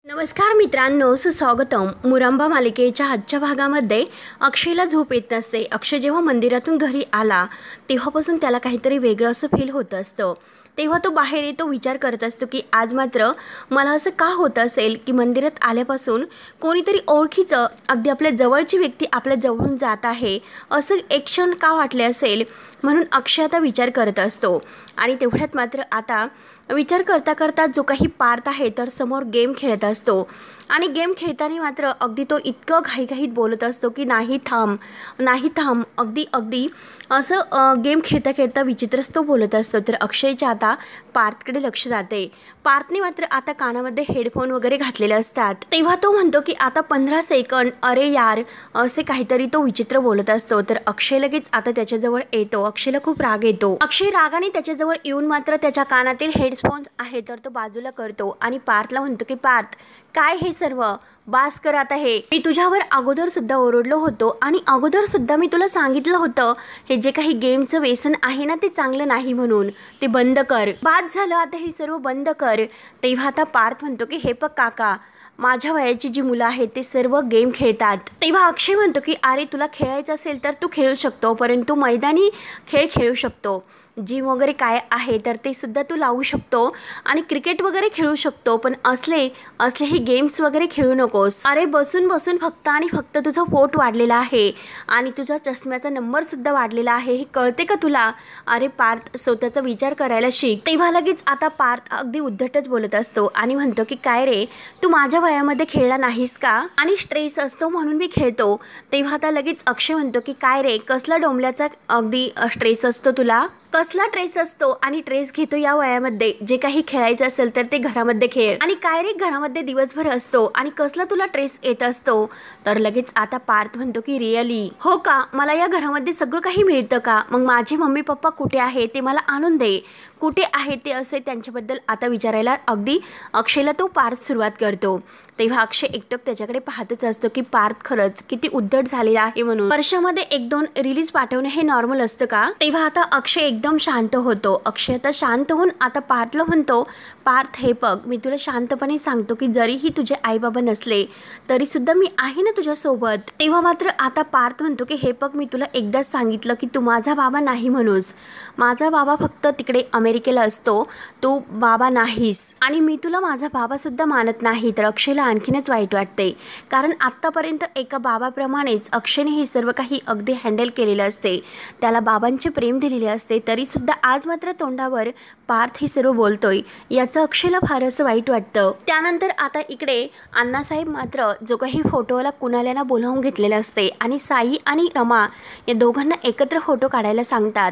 नमस्कार मित्रांनो, सुस्वागतम. मुरांबा मालिकेच्या आजच्या भागामध्ये अक्षयला झोप येत नसते. अक्षय जेव्हा मंदिरातून घरी आला तेव्हापासून त्याला काहीतरी वेगळं असं फील होत असतं. तेव्हा तो बाहेर येतो, विचार करत असतो की आज मात्र मला असं का होत असेल की मंदिरात आल्यापासून कोणीतरी ओळखीचं, अगदी आपल्या जवळची व्यक्ती आपल्या जवळून जात आहे असं एक क्षण का वाटले असेल. म्हणून अक्षय आता विचार करत असतो. आणि तेवढ्यात मात्र आता विचार करता करता जो काही पार्थ आहे तर समोर गेम खेळत असतो. आणि गेम खेळताना मात्र अगदी तो इतकं घाईघाईत बोलत असतो की नाही थांब, नाही थांब, अगदी अगदी असं गेम खेळता खेळता विचित्रच तो बोलत असतो. तर अक्षयच्या आता पार्थकडे लक्ष जाते. पार्थने मात्र आता कानामध्ये हेडफोन वगैरे घातलेले असतात. तेव्हा तो म्हणतो की आता 15 सेकंड, अरे यार, असे काहीतरी तो विचित्र बोलत असतो. तर अक्षय लगेच आता त्याच्याजवळ येतो. अक्षयला खूप राग येतो. अक्षय रागाने त्याच्याजवळ येऊन मात्र त्याच्या कानातील हेडफोन आहे तर तो बाजूला करतो आणि पार्थला म्हणतो की पार्थ, काय हे सर्व बास कर आता. हे मी तुझ्यावर अगोदर सुद्धा ओरडलो होतो आणि अगोदर सुद्धा मी तुला सांगितलं होतं हे जे काही गेमचं व्यसन आहे ना ते चांगलं नाही म्हणून, ते बंद कर. बाद झालं, आता हे सर्व बंद कर. तेव्हा आता पार्थ म्हणतो की हे बघ काका, माझ्या वयाची जी मुलं आहेत ते सर्व गेम खेळतात. तेव्हा अक्षय म्हणतो की अरे तुला खेळायचं असेल तर तू खेळू शकतो, परंतु मैदानी खेळ खेळू शकतो. जिम वगैरे काय आहे तर ते सुद्धा तू लावू शकतो आणि क्रिकेट वगैरे खेळू शकतो, पण असले हे गेम्स वगैरे खेळू नकोस. अरे बसून बसून फक्त आणि फक्त तुझा पोट वाढलेला आहे आणि तुझा चष्म्याचा नंबरसुद्धा वाढलेला आहे, हे कळते का तुला? अरे पार्थ, स्वतःचा विचार करायला शिक. तेव्हा लगेच आता पार्थ अगदी उद्धटच बोलत असतो आणि म्हणतो की काय रे, तू माझ्या वयामध्ये खेळला नाहीस का? आणि स्ट्रेस असतो म्हणून मी खेळतो. तेव्हा आता लगेच अक्षय म्हणतो की काय रे, कसला डोंबल्याचा अगदी स्ट्रेस असतो तुला? कसला ट्रेस असतो आणि ट्रेस घेतो या वयामध्ये? जे काही खेळायचं असेल तर ते घरामध्ये खेळ. आणि काय रे, घरामध्ये दिवसभर असतो आणि कसला तुला ट्रेस येत असतो? तर लगेच आता पार्थ म्हणतो की रिअली हो का, मला या घरामध्ये सगळं काही मिळतं का? मग माझे मम्मी पप्पा कुठे आहे ते मला आणून दे. कुठे आहे ते असे त्यांच्याबद्दल आता विचारायला अगदी अक्षयला तो पार्थ सुरुवात करतो. तेव्हा अक्षय एकटक त्याच्याकडे पाहतच असतो की पार्थ खरंच किती उद्धट झालेला आहे. म्हणून वर्षामध्ये 1-2 रिलीज पाठवणे हे नॉर्मल असतं का? तेव्हा आता अक्षय एकदम शांत होतो. अक्षय आता शांत होऊन आता पार्थला म्हणतो, पार्थ हे बघ, मी तुला शांतपणे सांगतो की जरीही तुझे आई बाबा नसले तरी सुद्धा मी आहे ना तुझ्या सोबत. तेव्हा मात्र आता पार्थ म्हणतो की हे बघ, मी तुला एकदाच सांगितलं की तू माझा बाबा नाही म्हणूस. माझा बाबा फक्त तिकडे अमेरिकेला असतो, तू बाबा नाहीस आणि मी तुला माझा बाबा सुद्धा मानत नाही. तर अक्षयला आणखीनच वाईट वाटते, कारण आत्तापर्यंत एका बाबाप्रमाणेच अक्षयने हे सर्व काही अगदी हँडल केलेलं असते, त्याला बाबांचे प्रेम दिलेले असते, तरी सुद्धा आज मात्र तोंडावर पार्थ हे सर्व बोलतोय. याचं अक्षयला फार असं वाईट वाटतं. त्यानंतर आता इकडे अण्णासाहेब मात्र जो काही फोटोला कुणाल्याला बोलावून घेतलेला असते आणि साई आणि रमा या दोघांना एकत्र फोटो काढायला सांगतात.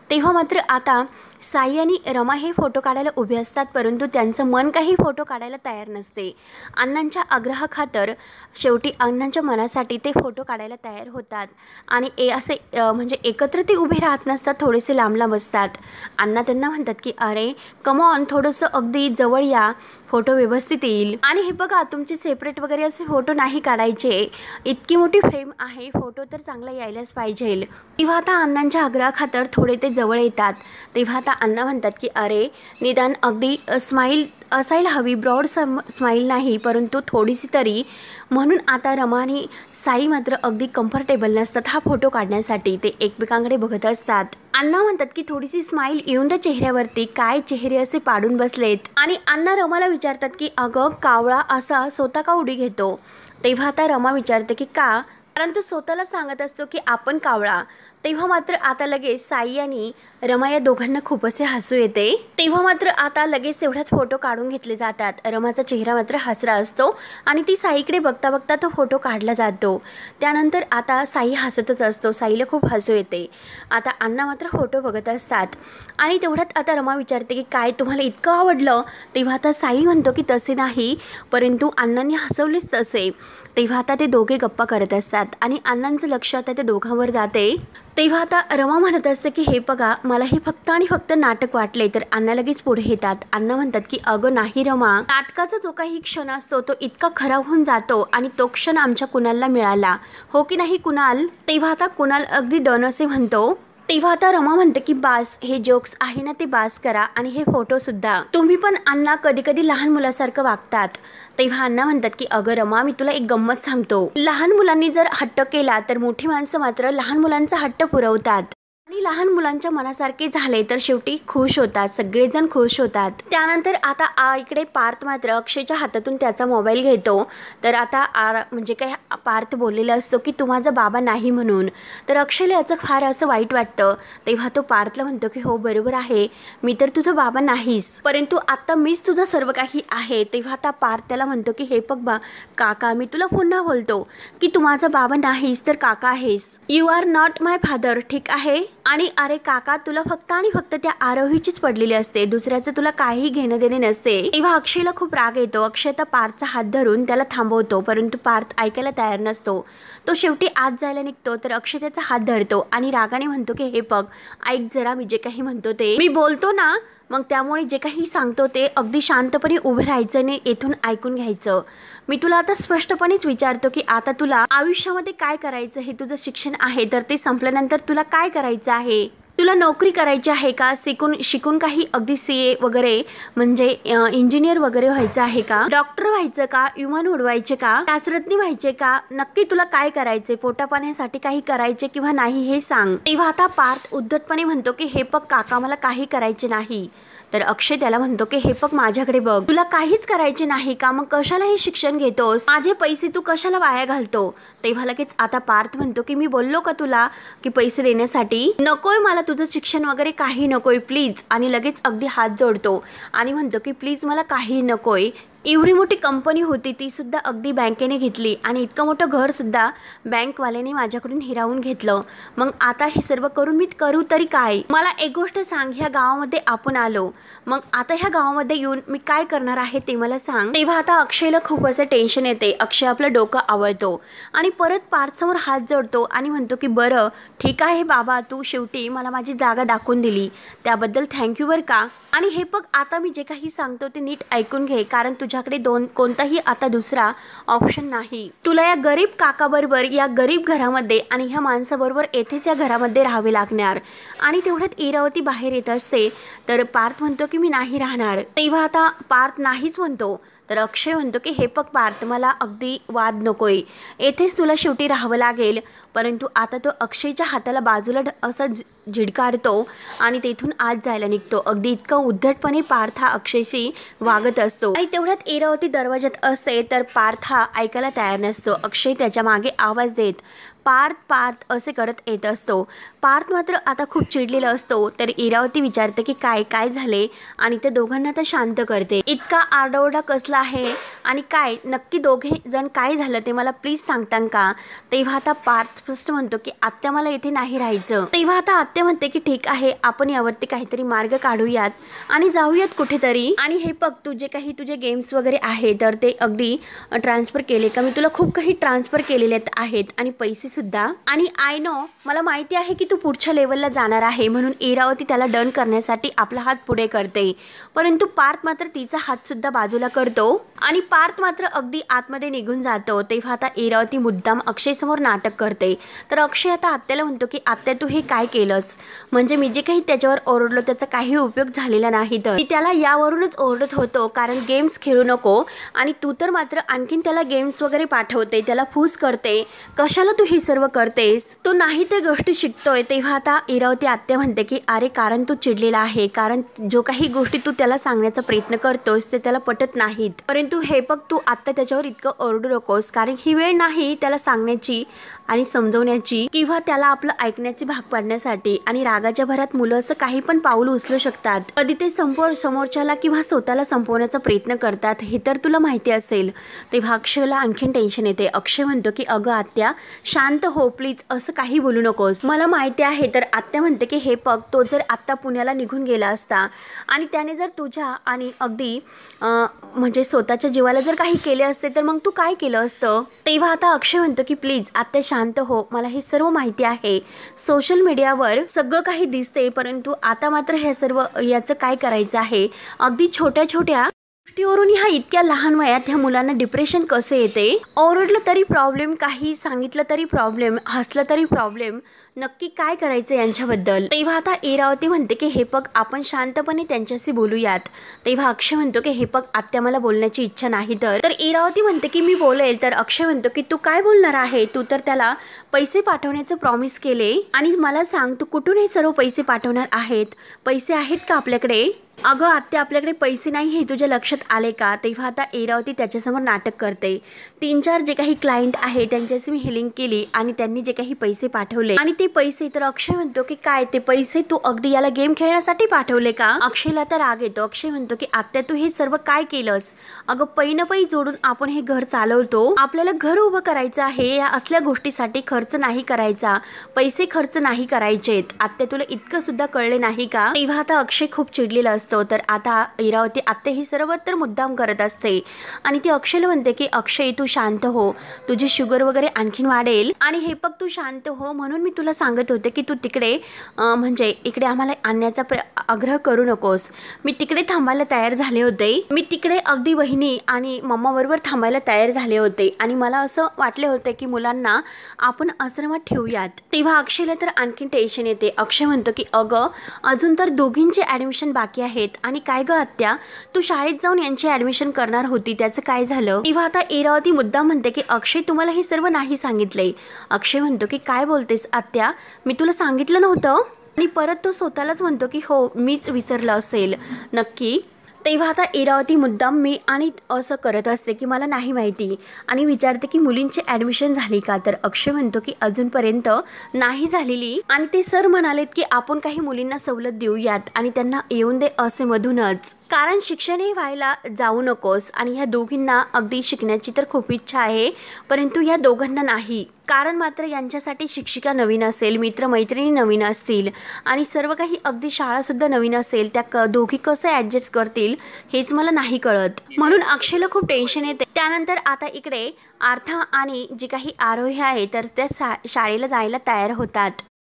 तेव्हा मात्र आता साई आणि रमा हे फोटो काढायला उभे असतात, परंतु त्यांचं मन काही फोटो काढायला तयार नसते. अण्णांच्या आग्रहाखातर शेवटी अण्णांच्या मनासाठी ते फोटो काढायला तयार होतात आणि असे म्हणजे एकत्र ते उभे राहत नसतात, थोडेसे लांब लांब असतात. अण्णा त्यांना म्हणतात की अरे कमॉन, थोडंसं अगदी जवळ या, फोटो व्यवस्थित येईल. आणि हे बघा, तुमचे सेपरेट वगैरे असे फोटो नाही काढायचे, इतकी मोठी फ्रेम आहे, फोटो तर चांगला यायलाच पाहिजे. तेव्हा आता अण्णांच्या आग्रहाखातर थोडे ते जवळ येतात. तेव्हा आता अण्णा म्हणतात की अरे निदान अगदी स्माईल असायला हवी, ब्रॉड स्माईल नाही, परंतु थोडीशी तरी. म्हणून आता रमा आणि साई मात्र अगदी कम्फर्टेबल नसतात हा फोटो काढण्यासाठी. ते एकमेकांकडे बघत असतात. अण्णा म्हणतात की थोडीशी स्माईल येऊन त्या चेहऱ्यावरती, काय चेहरे असे पाडून बसलेत. आणि अण्णा रमाला विचारतात की अगं कावळा असा स्वतः का उडी घेतो? तेव्हा आता रमा विचारते की का, परंतु स्वतःला सांगत असतो की आपण कावळा. तेव्हा मात्र आता लगेच साई आणि रमा या दोघांना खूप असे हसू येते. तेव्हा मात्र आता लगेच तेवढ्याच फोटो काढून घेतले जातात. रमाचा चेहरा मात्र हसरा असतो आणि ती साईकडे बघता बघता तो फोटो काढला जातो. त्यानंतर आता साई हसतच असतो, साईला खूप हसू येते. आता अण्णा मात्र फोटो बघत असतात आणि तेवढ्यात आता रमा विचारते की काय तुम्हाला इतकं आवडलं? तेव्हा आता साई म्हणतो की तसे नाही, परंतु अण्णांनी हसवलेच तसे. तेव्हा आता ते दोघे गप्पा करत असतात आणि अण्णांचं लक्ष आता ते दोघांवर जाते. तेव्हा आता रमा म्हणत असते की हे बघा, मला हे फक्त आणि फक्त नाटक वाटले. तर अण्णा लगेच पुढे येतात. अण्णा म्हणतात की अगं नाही रमा, नाटकाचा जो काही क्षण असतो तो इतका खराब होऊन जातो आणि तो क्षण आमच्या कुणालला मिळाला, हो की नाही कुणाल? तेव्हा आता कुणाल अगदी डन असे म्हणतो. तेव्हा आता रमा म्हणते की बास, हे जोक्स आहे ना ते बास करा आणि हे फोटो सुद्धा. तुम्ही पण अण्णा कधी कधी लहान मुलासारखं वागतात. तेव्हा अण्णा म्हणतात की अगं रमा, मी तुला एक गंमत सांगतो. लहान मुलांनी जर हट्ट केला तर मोठी माणसं मात्र लहान मुलांचा हट्ट पुरवतात आणि लहान मुलांच्या मनासारखे झाले तर शेवटी खुश होतात, सगळेजण खुश होतात. त्यानंतर आता इकडे पार्थ मात्र अक्षयच्या हातातून त्याचा मोबाईल घेतो. तर आता म्हणजे काय पार्थ बोललेला असतो की तू माझा बाबा नाही म्हणून. तर अक्षयला याचं फार असं वाईट वाटतं. तेव्हा तो पार्थला म्हणतो की हो बरोबर आहे, मी तर तुझा बाबा नाहीस, परंतु आता मीच तुझं सर्व काही आहे. तेव्हा आता पार्थ त्याला म्हणतो की हे बघ काका, मी तुला पुन्हा बोलतो की तू माझा बाबा नाहीस तर काका आहेस. You are not my father, ठीक आहे. आणि अरे काका, तुला फक्त आणि फक्त त्या आरोहीचीच पडलेली असते, दुसऱ्याचं तुला काही घेणं देणे नसते. तेव्हा अक्षयला खूप राग येतो. अक्षय तर पार्थचा हात धरून त्याला थांबवतो, परंतु पार्थ ऐकायला तयार नसतो. तो शेवटी आत जायला निघतो तर अक्षय त्याचा हात धरतो आणि रागाने म्हणतो की हे बघ, ऐक जरा, मी जे काही म्हणतो ते मी बोलतो ना, मग त्यामुळे जे काही सांगतो ते अगदी शांतपणे उभे राहायचं आणि येथून ऐकून घ्यायचं. मी तुला आता स्पष्टपणेच विचारतो की आता तुला आयुष्यामध्ये काय करायचं, हे तुझं शिक्षण आहे तर ते संपल्यानंतर तुला काय करायचं आहे? तुला नोकरी करायची आहे का? शिकून काही अगदी CA वगैरे म्हणजे इंजिनियर वगैरे व्हायचं आहे का? डॉक्टर व्हायचं का? विमान उडवायचे का? शास्त्रज्ञ व्हायचे का? नक्की तुला काय करायचे? पोटापाण्यासाठी काही करायचे किंवा नाही हे सांग. तेव्हा आता पार्थ उद्धटपणे म्हणतो की हे बघ काका, मला काही करायचे नाही. तर अक्षय त्याला म्हणतो की हे बघ माझ्याकडे बघ, तुला काहीच करायचे नाही का? मग कशाला हे शिक्षण घेतोस? माझे पैसे तू कशाला वाया घालतो? तेव्हा लगेच आता पार्थ म्हणतो की मी बोललो का तुला की पैसे देण्यासाठी? नकोय मला तुझं शिक्षण वगैरे काही नकोय प्लीज. आणि लगेच अगदी हात जोडतो आणि म्हणतो की प्लीज मला काही नकोय. एवढी मोठी कंपनी होती ती सुद्धा अगदी बँकेने घेतली आणि इतकं मोठं घर सुद्धा बँकवाल्याने माझ्याकडून हिरावून घेतलं. मग आता हे सर्व करून मी करू तरी काय? मला एक गोष्ट सांग, ह्या गावामध्ये आपण आलो, मग आता ह्या गावामध्ये येऊन मी काय करणार आहे ते मला सांग. तेव्हा आता अक्षयला खूप असं टेन्शन येते. अक्षय आपलं डोकं आवळतो आणि परत पार्थसमोर हात जोडतो आणि म्हणतो की बरं ठीक आहे बाबा, तू शेवटी मला माझी जागा दाखवून दिली, त्याबद्दल थँक्यू बरं का. आणि हे बघ, आता मी जे काही सांगतो ते नीट ऐकून घे, कारण तुझ्याकडे कोणताही आता दुसरा ऑप्शन नाही. तुला या गरीब काकाबरोबर या गरीब घरामध्ये आणि ह्या माणसाबरोबर येथेच या घरामध्ये राहावे लागणार. आणि तेवढ्यात इरावती बाहेर येत असते तर पार्थ म्हणतो की मी नाही राहणार. तेव्हा आता पार्थ नाहीच म्हणतो तर अक्षय म्हणतो की हे बघ पार्थ, मला अगदी वाद नकोय, येथेच तुला शेवटी राहावं लागेल. परंतु आता तो अक्षयच्या हाताला बाजूला असं झिडकारतो आणि तेथून आत जायला निघतो. अगदी इतकं उद्धटपणे पार्थ हा अक्षयशी वागत असतो. आणि तेवढ्यात इरावती दरवाजात असते तर पार्थ हा ऐकायला तयार नसतो. अक्षय त्याच्या मागे आवाज देत पार्थ पार्थ असे करत येत असतो. पार्थ मात्र आता खूप चिडलेला असतो. तर इरावती विचारते की काय झाले आणि ते दोघांना तर शांत करते. इतका आरडाओरडा कसला आहे आणि काय नक्की दोघे जण काय झालं ते मला प्लीज सांगतान का? तेव्हा आता पार्थ स्पष्ट म्हणतो की आत्या, मला इथे नाही राहायचं. तेव्हा आता आत्या म्हणते की ठीक आहे, आपण यावरती काहीतरी मार्ग काढूयात आणि जाऊयात कुठेतरी. आणि हे बघ, तुझे काही तुझे गेम्स वगैरे आहे तर ते अगदी ट्रान्सफर केले का? मी तुला खूप काही ट्रान्सफर केलेले आहेत आणि पैसे सुद्धा. आणि आय नो, मला माहिती आहे की तू पुढच्या लेवलला जाणार आहे, म्हणून इरावती त्याला डन करण्यासाठी आपला हात पुढे करते. परंतु पार्थ मात्र तिचा हात सुद्धा बाजूला करतो आणि पार्थ मात्र अगदी आतमध्ये निघून जातो. तेव्हा आता इरावती मुद्दाम अक्षय समोर नाटक करते. तर अक्षय आता आत्याला म्हणतो की आत्या, तू हे काय केलंस? म्हणजे मी जे काही त्याच्यावर ओरडलो त्याचा काही उपयोग झालेला नाही. तर मी त्याला यावरूनच ओरडत होतो कारण गेम्स खेळू नको, आणि तू तर मात्र आणखीन त्याला गेम्स वगैरे पाठवते, त्याला फूस करते. कशाला तू हे सर्व करतेस? तो नाही ते गोष्टी शिकतोय. तेव्हा आता इरावती आत्या म्हणते की अरे, कारण तू चिडलेला आहे, कारण जो काही गोष्टी तू त्याला सांगण्याचा प्रयत्न करतोस ते त्याला पटत नाहीत. परंतु हे बघ, तू आत्ता त्याच्यावर इतकं ओरडू नकोस, कारण ही वेळ नाही त्याला सांगण्याची आणि समजवण्याची किंवा त्याला आपलं ऐकण्याची भाग पाडण्यासाठी. आणि रागाच्या भरात मुलं असं काही पण पाऊल उचलू शकतात. कधी ते समोरच्याला किंवा स्वतःला संपवण्याचा प्रयत्न करतात, हे तर तुला माहिती असेल. तेव्हा अक्षयला आणखीन टेन्शन येते. अक्षय म्हणतो की अगं आत्या, शांत हो प्लीज, असं काही बोलू नकोस, मला माहिती आहे. तर आत्या म्हणते की हे बघ, तो जर आत्ता पुण्याला निघून गेला असता आणि त्याने जर तुझ्या आणि अगदी म्हणजे स्वतःच्या जीवाला जर काही केले असते तर मग तू काय केलं असतं? तेव्हा आता अक्षय म्हणतो की प्लीज आत्या शांत हो, मला हे सर्व माहिती आहे, सोशल मीडियावर सगळं काही दिसते, परंतु आता मात्र हे सर्व याचं काय करायचं आहे? अगदी छोट्या छोट्या गोष्टीवरून ह्या इतक्या लहान वयात ह्या मुलांना डिप्रेशन कसे येते, ओरडलं तरी प्रॉब्लेम, काही सांगितलं तरी प्रॉब्लेम, हसलं तरी प्रॉब्लेम, नक्की काय करायचं यांच्याबद्दल. तेव्हा आता इरावती म्हणते की हे बघ आपण शांतपणे त्यांच्याशी बोलूयात. तेव्हा अक्षय म्हणतो की हे बघ आत्या मला बोलण्याची इच्छा नाही. तर इरावती म्हणते की मी बोलेल. तर अक्षय म्हणतो की तू काय बोलणार आहे, तू तर त्याला पैसे पाठवण्याचं प्रॉमिस केले आणि मला सांग तू कुठून हे सर्व पैसे पाठवणार आहेत, पैसे आहेत का आपल्याकडे. अगं आत्या आपल्याकडे पैसे नाही हे तुझ्या लक्षात आले का. तेव्हा आता इरावती त्याच्यासमोर नाटक करते. 3-4 जे काही क्लायंट आहे त्यांच्याशी मी हिलिंग केली आणि त्यांनी जे काही पैसे पाठवले आणि ते पैसे, तर अक्षय म्हणतो की काय ते पैसे तू अगदी याला गेम खेळण्यासाठी पाठवले का. अक्षयला तर राग येतो. अक्षय म्हणतो की आत्या तू हे सर्व काय केलंस. अगं पै न पै जोडून आपण हे घर चालवतो, आपल्याला घर उभं करायचं आहे, या असल्या गोष्टीसाठी खर्च नाही करायचा, पैसे खर्च नाही करायचेत. आत्या तुला इतकं सुद्धा कळले नाही का. तेव्हा आता अक्षय खूप चिडलेला असतो. तर आता इरावती आत्या ही सर्व तर मुद्दाम करत असते आणि ती अक्षयला म्हणते की अक्षय तू शांत हो, तुझी शुगर वगैरे आणखीन वाढेल आणि हे बघ तू शांत हो, म्हणून मी तुला सांगत होते की तू तिकडे म्हणजे इकडे आम्हाला आणण्याचा आग्रह करू नकोस. मी तिकडे थांबायला तयार झाले होते, मी तिकडे अगदी वहिनी आणि मम्मा बरोबर थांबायला तयार झाले होते आणि मला असं वाटले होते की मुलांना आपण आश्रमात ठेवूयात. तेव्हा अक्षयला तर आणखीन टेन्शन येते. अक्षय म्हणतो की अगं अजून तर दोघींचे ॲडमिशन बाकी आहेत आणि काय ग आत्या तू शाळेत जाऊन यांची ॲडमिशन करणार होती, त्याचं काय झालं. तेव्हा आता इरावती मुद्दाम म्हणते की अक्षय तुम्हाला हे सर्व नाही सांगितले. अक्षय म्हणतो की काय बोलतेस आत्या, मी तुला सांगितलं नव्हतं. आणि परत तो स्वतःलाच म्हणतो की हो मीच विसरलं असेल नक्की. तेव्हा आता इरावती मुद्दाम मी आणि असं करत असते की मला नाही माहिती आणि विचारते की मुलींची ॲडमिशन झाली का. तर अक्षय म्हणतो की अजूनपर्यंत नाही झालेली आणि ते सर म्हणालेत की आपण काही मुलींना सवलत देऊयात आणि त्यांना येऊन दे असे मधूनच, कारण शिक्षणही व्हायला जाऊ नकोस. आणि ह्या दोघींना अगदी शिकण्याची तर खूप इच्छा आहे परंतु ह्या दोघांना नाही, कारण मात्र यांच्यासाठी शिक्षिका नवीन असेल, मित्रमैत्रिणी नवीन असतील आणि सर्व काही अगदी शाळासुद्धा नवीन असेल, त्या दोघी कसं ॲडजस्ट करतील हेच मला नाही कळत. म्हणून अक्षयला खूप टेन्शन येते. त्यानंतर आता इकडे आर्था आणि जी काही आरोही आहे तर त्या शाळेला जायला तयार होतात.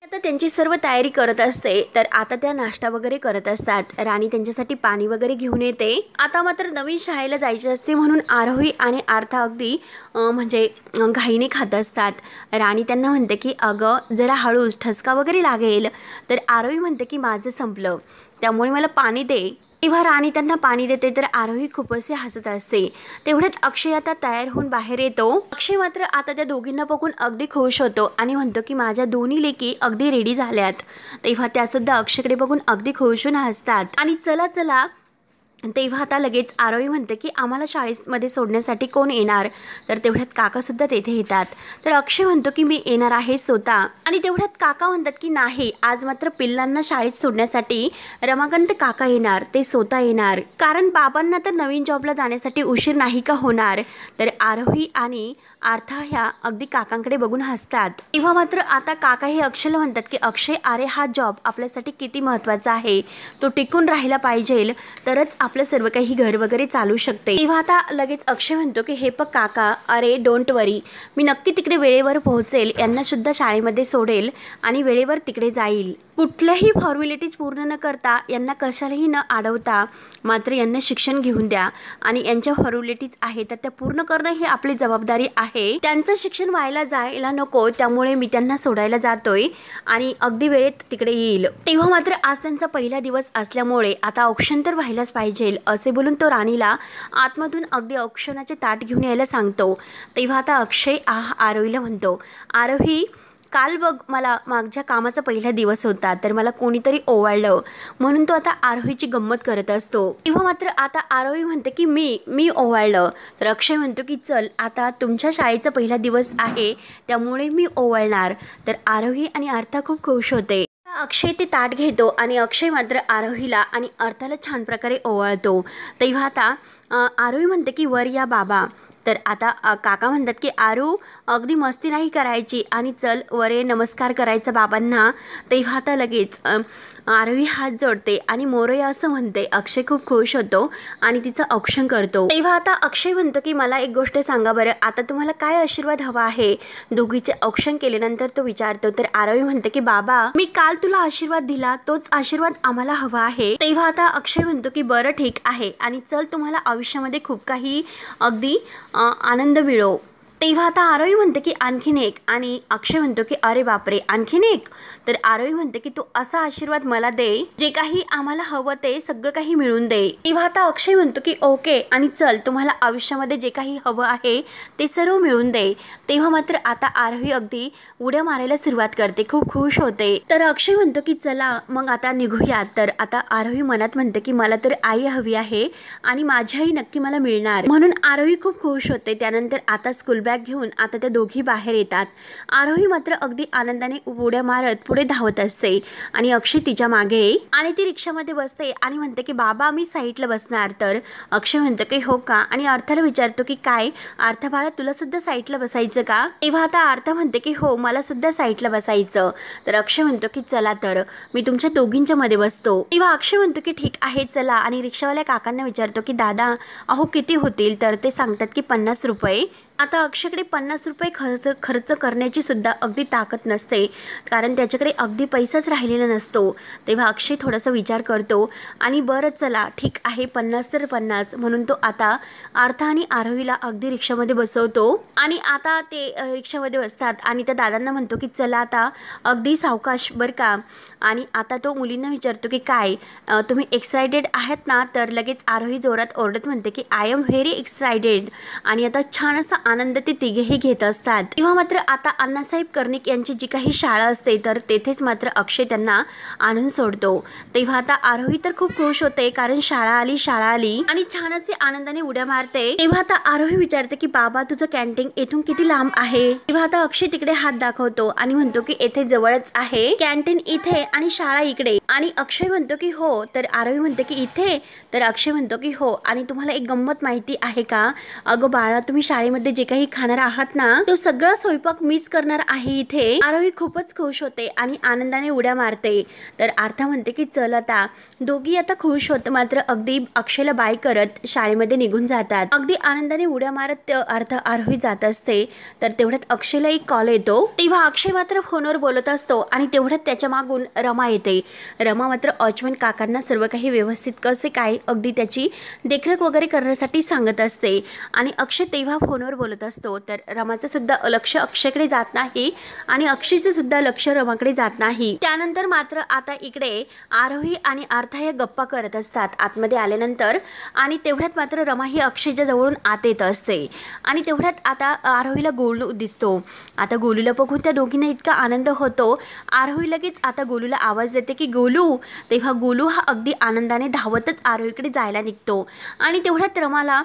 आता त्यांची सर्व तयारी करत असते. तर आता त्या नाश्ता वगैरे करत असतात. राणी त्यांच्यासाठी पाणी वगैरे घेऊन येते. आता मात्र नवीन शाळेला जायचे असते म्हणून आरोही आणि आर्था अगदी म्हणजे घाईने खात असतात. राणी त्यांना म्हणते की अगं जरा हळूच, ठसका वगैरे लागेल. तर आरोही म्हणते की माझं संपलं त्यामुळे मला पाणी दे. तेव्हा राणी त्यांना पाणी देते. तर आरोही खूप असे हसत असते. तेवढ्यात अक्षय आता तयार होऊन बाहेर येतो. अक्षय मात्र आता त्या दोघींना बघून अगदी खुश होतो आणि म्हणतो की माझ्या दोन्ही लेकी अगदी रेडी झाल्यात. तेव्हा त्यासुद्धा अक्षयकडे बघून अगदी खुश होऊन हसतात आणि चला चला. तेव्हा आता लगेच आरोही म्हणते की आम्हाला शाळेमध्ये सोडण्यासाठी कोण येणार. तर तेवढ्यात काकासुद्धा तेथे येतात. तर अक्षय म्हणतो की मी येणार आहे स्वतः. आणि तेवढ्यात काका म्हणतात की नाही, आज मात्र पिल्लांना शाळेत सोडण्यासाठी रमाकांत काका येणार, ते स्वतः येणार, कारण बाबांना तर नवीन जॉबला जाण्यासाठी उशीर नाही का होणार. तर आरोही आणि आर्था ह्या अगदी काकांकडे बघून हसतात. तेव्हा मात्र आता काका हे अक्षयला म्हणतात की अक्षय अरे हा जॉब आपल्यासाठी किती महत्त्वाचा आहे, तो टिकून राहिला पाहिजे तरच आपलं सर्व काही घर वगैरे चालू शकते. तेव्हा आता लगेच अक्षय म्हणतो की हे बघ काका, अरे डोंट वरी, मी नक्की तिकडे वेळेवर पोहोचेल, यांना सुद्धा शाळेमध्ये सोडेल आणि वेळेवर तिकडे जाईल. कुठल्याही फॉर्मॅलिटीज पूर्ण न करता, यांना कशालाही न अडवता मात्र यांना शिक्षण घेऊन द्या आणि यांच्या फॉर्मॅलिटीज आहेत तर त्या पूर्ण करणं ही आपली जबाबदारी आहे. त्यांचं शिक्षण व्हायला जायला नको त्यामुळे मी त्यांना सोडायला जातोय आणि अगदी वेळेत तिकडे येईल. तेव्हा मात्र आज त्यांचा पहिला दिवस असल्यामुळे आता औक्षण तर व्हायलाच पाहिजे असे बोलून तो राणीला आतमधून अगदी औक्षणाचे ताट घेऊन यायला सांगतो. तेव्हा आता अक्षय आरोहीला म्हणतो, आरोही काल बघ मला माझ्या कामाचा पहिला दिवस होता तर मला कोणीतरी ओवाळलं म्हणून तो आता आरोहीची गंमत करत असतो. तेव्हा मात्र आता आरोही म्हणते की मी ओवाळलं. तर अक्षय म्हणतो की चल आता तुमच्या शाळेचा पहिला दिवस आहे त्यामुळे मी ओवाळणार. तर आरोही आणि आर्था खूप खुश होते. अक्षय ते ताट घेतो आणि अक्षय मात्र आरोहीला आणि अर्थाला छान प्रकारे ओवाळतो. तेव्हा आता आरोही म्हणते की वर या बाबा. तर आता काका म्हणतात की आरू अगदी मस्ती नाही करायची आणि चल वरे नमस्कार करायचा बाबांना. तेव्हा आता लगेच आरोही हात जोडते आणि मोरया असं म्हणते. अक्षय खूप खुश होतो आणि तिचं औक्षण करतो. तेव्हा आता अक्षय म्हणतो की मला एक गोष्ट सांगा बरं, आता तुम्हाला काय आशीर्वाद हवा आहे? दोघीचे औक्षण केल्यानंतर तो विचारतो. तर आरोही म्हणते की बाबा, मी काल तुला आशीर्वाद दिला तोच आशीर्वाद आम्हाला हवा आहे. तेव्हा आता अक्षय म्हणतो की बरं ठीक आहे आणि चल तुम्हाला आयुष्यामध्ये खूप काही अगदी आनंद मिळो. तेव्हा आता आरोही म्हणते की आणखीन एक, आणि अक्षय म्हणतो की अरे बापरे आणखीन एक. तर आरोही म्हणते की तू असा आशीर्वाद मला दे जे काही आम्हाला हवं ते सगळं काही मिळून दे. तेव्हा आता अक्षय म्हणतो की ओके आणि चल तुम्हाला आयुष्यामध्ये जे काही हवं आहे ते सर्व मिळून दे. तेव्हा मात्र आता आरोही अगदी उड्या मारायला सुरुवात करते, खूप खुश होते. तर अक्षय म्हणतो की चला मग आता निघूयात. तर आता आरोही मनात म्हणते की मला तर आई हवी आहे आणि माझी आई नक्की मला मिळणार, म्हणून आरोही खूप खुश होते. त्यानंतर आता स्कूल बॅग घेऊन आता त्या दोघी बाहेर येतात. आरोही मात्र अगदी आनंदाने उड्या मारत पुढे धावत असते आणि अक्षय तिच्या मागे आणि ती रिक्षामध्ये बसते आणि म्हणते की बाबा मी साईडला बसणार. तर अक्षय म्हणतो की हो का, आणि अर्थाला विचारतो की काय अर्थ बाळा तुला सुद्धा साईडला बसायचं का? तेव्हा आता अर्थ म्हणते की हो मला सुद्धा साईडला बसायचं. तर अक्षय म्हणतो की चला तर मी तुमच्या दोघींच्या मध्ये बसतो. तेव्हा अक्षय म्हणतो की ठीक आहे चला, आणि रिक्षावाल्या काकांना विचारतो की दादा अहो किती होतील? तर ते सांगतात की 50 रुपये. आता अक्षयकडे 50 रुपये खर्च करण्याची सुद्धा अगदी ताकद नसते, कारण त्याच्याकडे अगदी पैसाच राहिलेला नसतो. तेव्हा अक्षय थोडासा विचार करतो आणि बरं चला ठीक आहे 50 तर 50, म्हणून तो आता अर्थ आणि आरोहीला अगदी रिक्षामध्ये बसवतो आणि आता ते रिक्षामध्ये बसतात आणि त्या दादांना म्हणतो की चला आता अगदी सावकाश बरं का. आणि आता तो मुलींना विचारतो की काय तुम्ही एक्सायटेड आहात ना? तर लगेच आरोही जोरात ओरडत म्हणते की आय एम व्हेरी एक्सायटेड. आणि आता छान असा आनंद ते तिघेही घेत असतात. तेव्हा मात्र आता अण्णासाहेब कर्णिक यांची जी काही शाळा असते तर तेथेच मात्र अक्षय त्यांना आणून सोडतो. तेव्हा आता आरोही तर खूप खुश होते, कारण शाळा आली आणि छान असे आनंदाने उड्या मारते. तेव्हा आता आरोही विचारते की बाबा तुझं कॅन्टीन येथून किती लांब आहे? तेव्हा आता अक्षय तिकडे हात दाखवतो आणि म्हणतो की येथे जवळच आहे, कॅन्टीन इथे आणि शाळा इकडे. आणि अक्षय म्हणतो की हो. तर आरोही म्हणते की इथे? तर अक्षय म्हणतो की हो. आणि तुम्हाला एक गंमत माहिती आहे का? अगं बाळा तुम्ही शाळेमध्ये जे काही खाणार आहात ना तो सगळा स्वयंपाक मीच करणार आहे इथे. आरोही खूपच खुश होते आणि आनंदाने उड्या मारते. तर अर्था म्हणते की चल आता. दोघी आता खुश होत मात्र अगदी अक्षयला बाय करत शाळेमध्ये निघून जातात. अगदी आनंदाने उड्या मारत अर्थ आरोही जात असते. तर तेवढ्यात अक्षयला एक कॉल येतो. तेव्हा अक्षय मात्र फोनवर बोलत असतो आणि तेवढ्यात त्याच्या मागून रमा येते. रमा मात्र वॉचमन काकांना सर्व काही व्यवस्थित कसे काय अगदी त्याची देखरेख वगैरे करण्यासाठी सांगत असते. आणि अक्षय तेव्हा फोनवर बोलत असतो. तर रमाचं सुद्धा लक्ष अक्षयकडे जात नाही आणि अक्षयचं सुद्धा लक्ष रमाकडे जात नाही. त्यानंतर मात्र आता इकडे आरोही आणि अर्था या गप्पा करत असतात आतमध्ये आल्यानंतर. आणि तेवढ्यात मात्र रमा ही अक्षयच्या जवळून आत येत असते आणि तेवढ्यात आता आरोहीला गोलू दिसतो. आता गोलूला बघून त्या दोघींना इतका आनंद होतो. आरोही लगेच आता गोलूला आवाज देते की गोलू. तेव्हा गोलू हा अगदी आनंदाने धावतच आरोहीकडे जायला निघतो आणि तेवढ्यात रमाला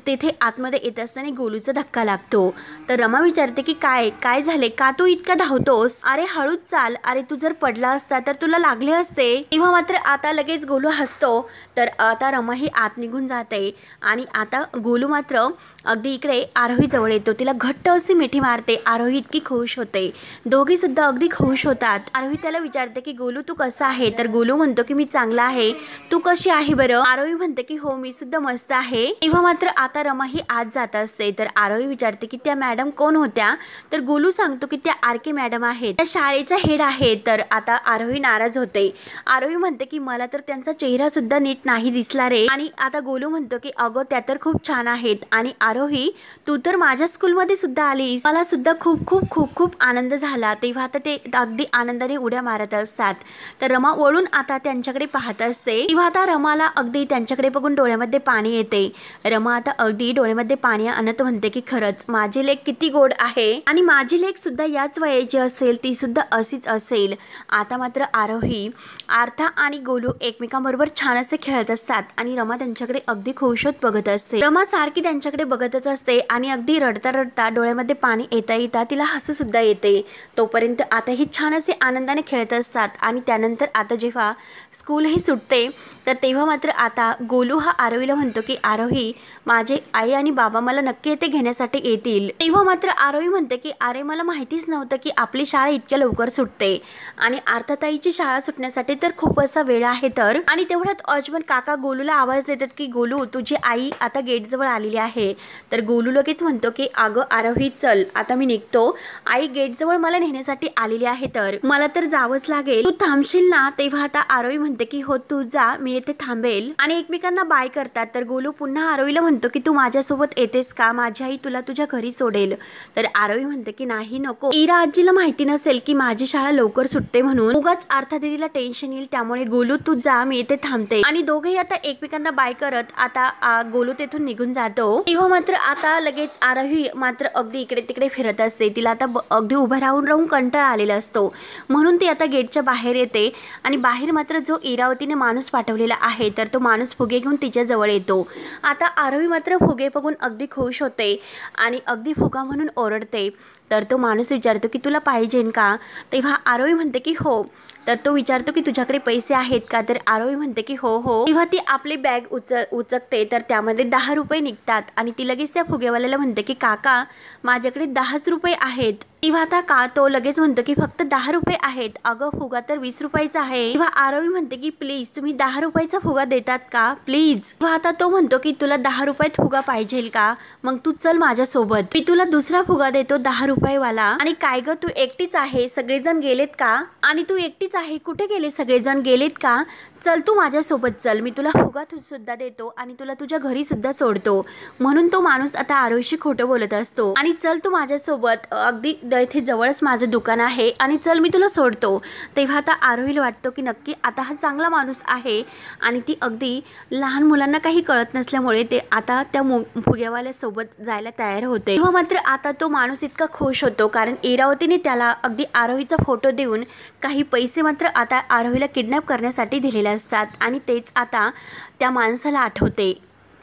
तेथे आतमध्ये येत असताना गोलूचा धक्का लागतो. तर रमा विचारते की काय झाले, का तू इतका धावतोस? अरे हळूच चाल, अरे तू जर पडला असता तर तुला लागले असते. तेव्हा मात्र आता लगेच गोलू हसतो. तर आता रमा ही आत निघून जाते आणि आता गोलू मात्र अगदी इकडे आरोही जवळ येतो. तिला घट्ट अशी मिठी मारते. आरोही इतकी खुश होते. दोघी सुद्धा अगदी खुश होतात. आरोही त्याला विचारते की गोलू तू कसा आहे? तर गोलू म्हणतो की मी चांगला आहे, तू कशी आहे बरं? आरोही म्हणते की हो मी सुद्धा मस्त आहे. तेव्हा मात्र आता रमा ही आत जात असते. तर आरोही विचारते की त्या मॅडम कोण होत्या? तर गोलू सांगतो की त्या आरके मॅडम आहेत, त्या शाळेच्या हेड आहेत. तर आता आरोही नाराज होते. आरोही म्हणते की मला तर त्यांचा चेहरा सुद्धा नीट नाही दिसला रे. आणि आता गोलू म्हणतो की अगं त्या तर खूप छान आहेत. आणि आरोही तू तर माझ्या स्कूलमध्ये सुद्धा आलीस, मला सुद्धा खूप खूप खूप खूप आनंद झाला. तेव्हा आता ते अगदी आनंदाने उड्या मारत असतात. तर रमा वळून आता त्यांच्याकडे पाहत असते. तेव्हा आता रमाला अगदी त्यांच्याकडे बघून डोळ्यामध्ये पाणी येते. रमा आता अगदी डोळ्यामध्ये पाणी आणत म्हणते की खरंच माझी लेक किती गोड आहे आणि माझी लेक सुद्धा याच वयाची असेल, ती सुद्धा अशीच असेल. आता मात्र आरोही, आर्था आणि गोलू एकमेकांबरोबर छान असे खेळत असतात आणि रमा त्यांच्याकडे अगदी खुश होत बघत असते. रमा सारखी त्यांच्याकडे बघतच असते आणि अगदी रडता रडता डोळ्यामध्ये पाणी येता तिला हसू सुद्धा येते. तोपर्यंत आता ही छान असे आनंदाने खेळत असतात. आणि त्यानंतर आता जेव्हा स्कूलही सुटते तर तेव्हा मात्र आता गोलू हा आरोहीला म्हणतो की आरोही माझे आई आणि बाबा मला नक्की येथे घेण्यासाठी येतील। तेव्हा मात्र आरोही म्हणते की अरे मला माहितीच नव्हतं की आपली शाळा इतक्या लवकर सुटते आणि अर्थताईची शाळा सुटण्यासाठी तर खूप असा वेळ आहे तर। आणि तेवढ्यात अजमल काका गोलूला आवाज देतात की गोलू तुझी आई आता गेट जवळ आलेली आहे। तर गोलू लगेच म्हणतो की अगं आरोही चल आता मी निघतो, आई गेट जवळ मला नेण्यासाठी आलेली आहे तर मला तर जावंच लागेल, तू थांबशील ना। तेव्हा आता आरोही म्हणते की हो तू जा मी येथे थांबेल आणि एकमेकांना बाय करतात। तर गोलू पुन्हा आरोहीला म्हणतो की तू माझ्यासोबत येतेस का, माझी आई तुला तुझ्या घरी सोडेल। तर आरोही म्हणते की नाही नको, इरा आजीला माहिती नसेल की माझी शाळा लवकर सुटते म्हणून, उगाच अर्था दीदीला टेन्शन येईल, त्यामुळे गोलू तू जा मी येथे थांबते। आणि दोघेही आता एकमेकांना बाय करत आता गोलू तेथून निघून जातो। तेव्हा मात्र आता लगेच आरोही मात्र अगदी इकडे तिकडे फिरत असते, तिला आता अगदी उभं राहून कंटाळा आलेला असतो, म्हणून ती आता गेटच्या बाहेर येते आणि बाहेर मात्र जो इरावतीने माणूस पाठवलेला आहे तर तो माणूस फुगे घेऊन तिच्या जवळ येतो। आता आरोही मात्र फुगे बघून अगदी खुश होते आणि अगदी फुगा म्हणून ओरडते। तर तो माणूस विचारतो की तुला पाहिजे का। तेव्हा आरोही म्हणते की हो। तर तो विचारतो की तुझ्याकडे पैसे आहेत का। तर आरोही म्हणते की हो हो। तेव्हा ती आपली बॅग उचकते तर त्यामध्ये 10 रुपये निघतात आणि ती लगेच त्या फुगेवाल्याला म्हणते की काका माझ्याकडे 10 रुपये आहेत। तेव्हा आता का तो लगेच म्हणतो की फक्त 10 रुपये आहेत, अगं फुगा तर 20 रुपयाचा आहे। तेव्हा आरोही म्हणते की प्लीज तुम्ही 10 रुपयाचा फुगा देतात का प्लीज। तेव्हा आता तो म्हणतो की तुला 10 रुपयात फुगा पाहिजे का, मग तू चल माझ्यासोबत, मी तुला दुसरा फुगा देतो 10 रुपयेवाला। आणि काय ग तू एकटीच आहे, सगळेजण गेलेत का, आणि तू एकटीच आहे, कुठे गेले सगळेजण, गेलेत का, चल तू माझ्यासोबत चल, मी तुला फुगा सुद्धा देतो आणि तुला तुझ्या घरी सुद्धा सोडतो। म्हणून तो माणूस आता आरोहीशी खोटं बोलत असतो आणि चल तू माझ्यासोबत, अगदी इथे जवळच माझं दुकान आहे आणि चल मी तुला सोडतो। तेव्हा आता आरोहीला वाटतो की नक्की आता हा चांगला माणूस आहे आणि ती अगदी लहान मुलांना काही कळत नसल्यामुळे ते आता त्या फुग्यावाल्यासोबत जायला तयार होते। तेव्हा मात्र आता तो माणूस इतका खुश होतो कारण इरावतीने त्याला अगदी आरोहीचा फोटो देऊन काही पैसे मात्र आता आरोहीला किडनॅप करण्यासाठी दिलेले असतात आणि तेच आता त्या माणसाला आठवते।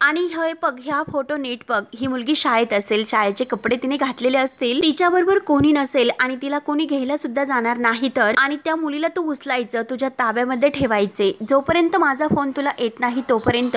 आणि हे बघ, ह्या फोटो नीट बघ, ही मुलगी शाळेत असेल, शाळेचे कपडे तिने घातलेले असतील, तिच्याबरोबर कोणी नसेल आणि तिला कोणी घ्यायला सुद्धा जाणार नाही तर, आणि त्या मुलीला तू उचलायचं, तुझ्या ताब्यामध्ये ठेवायचे, जोपर्यंत माझा फोन तुला येत नाही तोपर्यंत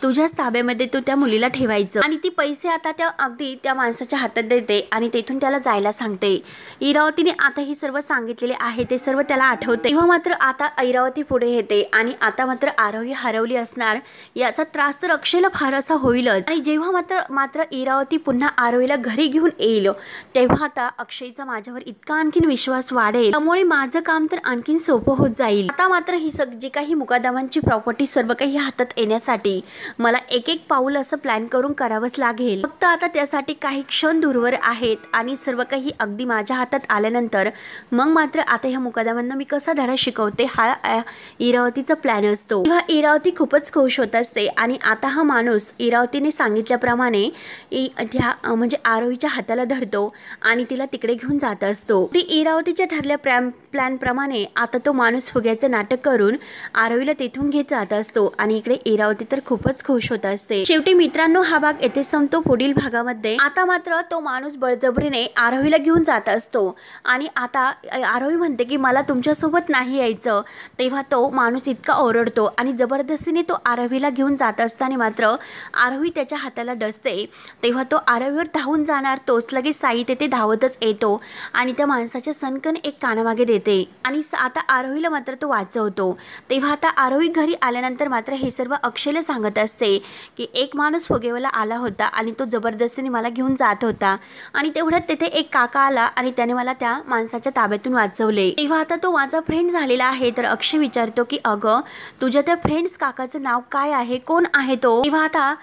तुझ्याच ताब्यामध्ये तू त्या मुलीला ठेवायचं। आणि ती पैसे आता त्या अगदी त्या माणसाच्या हातात देते आणि तेथून त्याला जायला सांगते। इरावतीने आता हे सर्व सांगितलेले आहे ते सर्व त्याला आठवते। तेव्हा मात्र आता इरावती पुढे येते आणि आता मात्र आरोही हरवली असणार याचा त्रास तर अक्षयला फार असा होईलच। आणि जेव्हा मात्र इरावती पुन्हा आरोहीला घरी घेऊन येईल तेव्हा आता अक्षयचा माझ्यावर इतका आणखीन विश्वास वाढेल, त्यामुळे माझं काम तर आणखीन सोपं होत जाईल। आता मात्र ही जी काही मुकादमांची प्रॉपर्टी सर्व काही हातात येण्यासाठी मला एक एक पाऊल असं प्लॅन करून करावंच लागेल। फक्त आता त्यासाठी काही क्षण दूरवर आहेत आणि सर्व काही अगदी माझ्या हातात आल्यानंतर मग मात्र आता ह्या मुकादमांना मी कसा धडा शिकवते हा इरावतीचा प्लॅन असतो। तेव्हा इरावती खूपच खुश होत असते आणि आता हा माणूस इरावतीने सांगितल्याप्रमाणे म्हणजे आरोहीच्या हाताला धरतो आणि तिला तिकडे घेऊन जात असतो। ती इरावतीच्या ठरल्या प्लॅन प्रमाणे आता तो माणूस फुग्याचे नाटक करून आरोहीला तेथून घेत जात असतो आणि इकडे इरावती तर खूपच खुश होत असते। शेवटी मित्रांनो हा भाग येथे संपतो। पुढील भागामध्ये आता मात्र तो माणूस बळजबरीने आरोहीला घेऊन जात असतो आणि आता आरोही म्हणते की मला तुमच्यासोबत नाही यायचं। तेव्हा तो माणूस इतका ओरडतो आणि जबरदस्तीने तो आरोहीला घेऊन जात असताना मात्र आरोही त्याच्या हाताला डसते। तेव्हा तो आरोहीवर धावून जाणार तोच लगेच साई तेथे धावतच येतो आणि त्या माणसाच्या सनकन एक कानामागे देते आणि आता आरोहीला मात्र तो वाचवतो। तेव्हा आता आरोही घरी आल्यानंतर मात्र हे सर्व अक्षयला सांगत असते की एक माणूस फुगेवाला आला होता आणि तो जबरदस्तीने मला घेऊन जात होता आणि तेवढ्यात तेथे एक काका आला आणि त्याने मला त्या माणसाच्या ताब्यातून वाचवले। तेव्हा आता तो माझा फ्रेंड झालेला आहे। तर अक्षय विचारतो की अगं तुझ्या त्या फ्रेंड्स काकाचं नाव काय आहे, कोण आहे तो। तेव्हा आता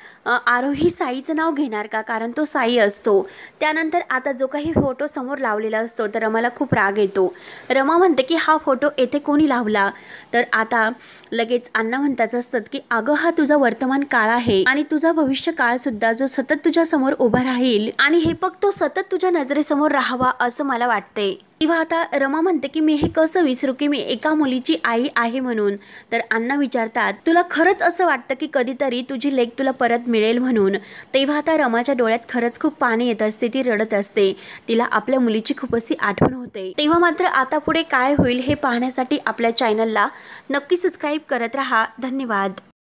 आरोही साईचं नाव घेणार का, कारण तो साई असतो। त्यानंतर आता जो काही फोटो समोर लावलेला असतो तर रमाला खूप राग येतो। रमा म्हणते की हा फोटो येथे कोणी लावला। तर आता लगेच अण्णा म्हणतात असतात की अगं हा तुझा वर्तमान काळ आहे आणि तुझा भविष्य काळ सुद्धा जो सतत तुझ्या समोर उभा राहील आणि हे बघ तो सतत तुझ्या नजरेसमोर राहावा असं मला वाटते। तेव्हा आता रमा म्हणते की मी हे कसं विसरू की मी एका मुलीची आई आहे म्हणून। तर अण्णा विचारतात तुला खरंच असं वाटतं की कधीतरी तुझी लेक तुला परत मिळेल म्हणून। तेव्हा आता रमाच्या डोळ्यात खरंच खूप पाणी येत असते, ती रडत असते, तिला आपल्या मुलीची खूप अशी आठवण होते। तेव्हा मात्र आता पुढे काय होईल हे पाहण्यासाठी आपल्या चॅनलला नक्की सबस्क्राईब करत राहा। धन्यवाद।